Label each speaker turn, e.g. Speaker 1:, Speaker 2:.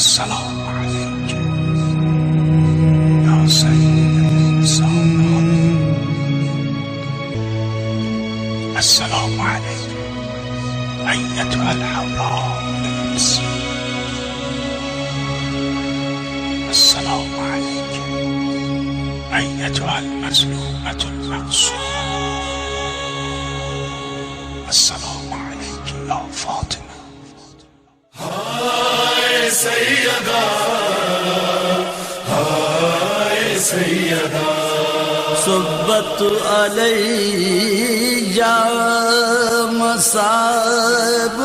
Speaker 1: السلام عليك يا سيد الإنسان. السلام عليك أيتها الحوراء الإنس. السلام عليك أيتها المظلومة المغصوبة. السلام عليك يا فاطمة.
Speaker 2: هاي سيدة هاي سيدة
Speaker 3: صبت علي مصائب